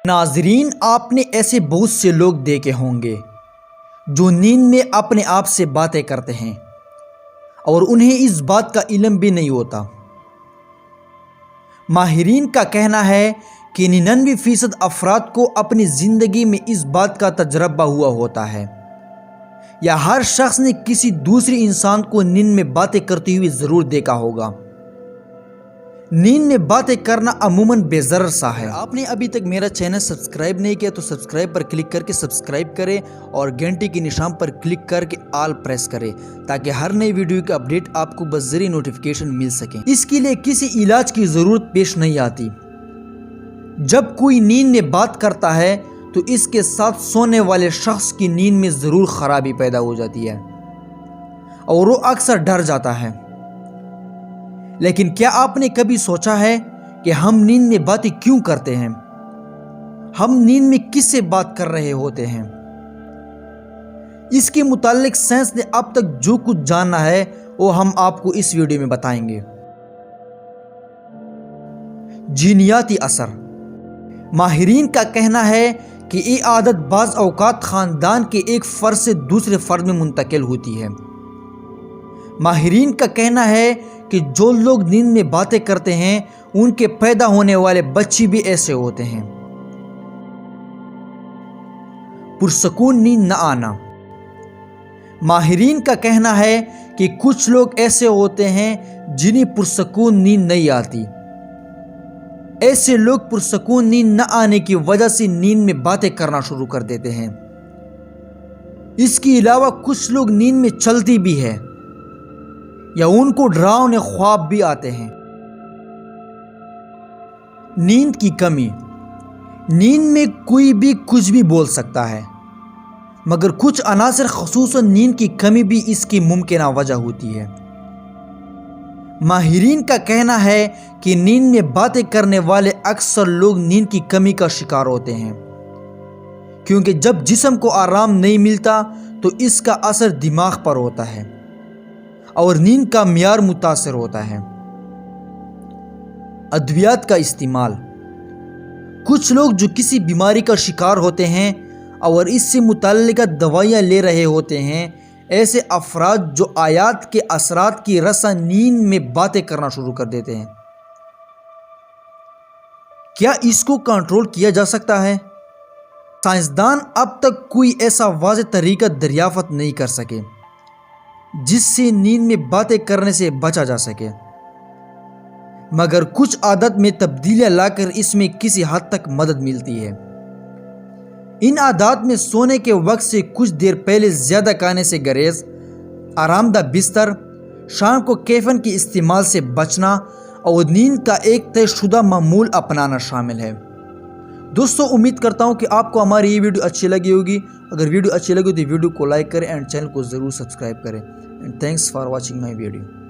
ناظرین، آپ نے ایسے بہت سے لوگ دیکھے ہوں گے جو نیند میں اپنے آپ سے باتیں کرتے ہیں اور انہیں اس بات کا علم بھی نہیں ہوتا۔ ماہرین کا کہنا ہے کہ 99% افراد کو اپنی زندگی میں اس بات کا تجربہ ہوا ہوتا ہے، یا ہر شخص نے کسی دوسرے انسان کو نیند میں باتیں کرتے ہوئے ضرور دیکھا ہوگا۔ نیند میں باتیں کرنا عموماً بے ضرر سا ہے۔ آپ نے ابھی تک میرا چینل سبسکرائب نہیں کیا تو سبسکرائب پر کلک کر کے سبسکرائب کریں اور گھنٹی کے نشان پر کلک کر کے آل پریس کریں تاکہ ہر نئی ویڈیو کا اپڈیٹ آپ کو بذریعہ نوٹیفیکیشن مل سکے۔ اس کے لیے کسی علاج کی ضرورت پیش نہیں آتی۔ جب کوئی نیند میں بات کرتا ہے تو اس کے ساتھ سونے والے شخص کی نیند میں ضرور خرابی پیدا ہو جاتی ہے اور وہ اکثر ڈر جاتا ہے۔ لیکن کیا آپ نے کبھی سوچا ہے کہ ہم نیند میں باتیں کیوں کرتے ہیں؟ ہم نیند میں کس سے بات کر رہے ہوتے ہیں؟ اس کے متعلق سائنس نے اب تک جو کچھ جانا ہے وہ ہم آپ کو اس ویڈیو میں بتائیں گے۔ جینیاتی اثر۔ ماہرین کا کہنا ہے کہ یہ عادت بعض اوقات خاندان کے ایک فرد سے دوسرے فرد میں منتقل ہوتی ہے۔ ماہرین کا کہنا ہے کہ جو لوگ نیند میں باتیں کرتے ہیں ان کے پیدا ہونے والے بچے بھی ایسے ہوتے ہیں۔ پرسکون نیند نہ آنا۔ ماہرین کا کہنا ہے کہ کچھ لوگ ایسے ہوتے ہیں جنہیں پرسکون نیند نہیں آتی۔ ایسے لوگ پرسکون نیند نہ آنے کی وجہ سے نیند میں باتیں کرنا شروع کر دیتے ہیں۔ اس کے علاوہ کچھ لوگ نیند میں چلتی بھی ہے یا ان کو ڈراؤنے خواب بھی آتے ہیں۔ نیند کی کمی۔ نیند میں کوئی بھی کچھ بھی بول سکتا ہے، مگر کچھ عناصر خصوصاً نیند کی کمی بھی اس کی ممکنہ وجہ ہوتی ہے۔ ماہرین کا کہنا ہے کہ نیند میں باتیں کرنے والے اکثر لوگ نیند کی کمی کا شکار ہوتے ہیں، کیونکہ جب جسم کو آرام نہیں ملتا تو اس کا اثر دماغ پر ہوتا ہے اور نیند کا معیار متاثر ہوتا ہے۔ ادویات کا استعمال۔ کچھ لوگ جو کسی بیماری کا شکار ہوتے ہیں اور اس سے متعلقہ دوائیاں لے رہے ہوتے ہیں، ایسے افراد جو آیات کے اثرات کی رسا نیند میں باتیں کرنا شروع کر دیتے ہیں۔ کیا اس کو کنٹرول کیا جا سکتا ہے؟ سائنسدان اب تک کوئی ایسا واضح طریقہ دریافت نہیں کر سکے جس سے نیند میں باتیں کرنے سے بچا جا سکے، مگر کچھ عادت میں تبدیلیاں لا کر اس میں کسی حد تک مدد ملتی ہے۔ ان عادات میں سونے کے وقت سے کچھ دیر پہلے زیادہ کھانے سے گریز، آرام دہ بستر، شام کو کیفین کے استعمال سے بچنا اور نیند کا ایک طے شدہ معمول اپنانا شامل ہے۔ دوستو، امید کرتا ہوں کہ آپ کو ہماری یہ ویڈیو اچھی لگی ہوگی۔ اگر ویڈیو اچھی لگی تو ویڈیو کو لائک کریں اینڈ چینل کو ضرور سبسکرائب کریں۔ And thanks for watching my video.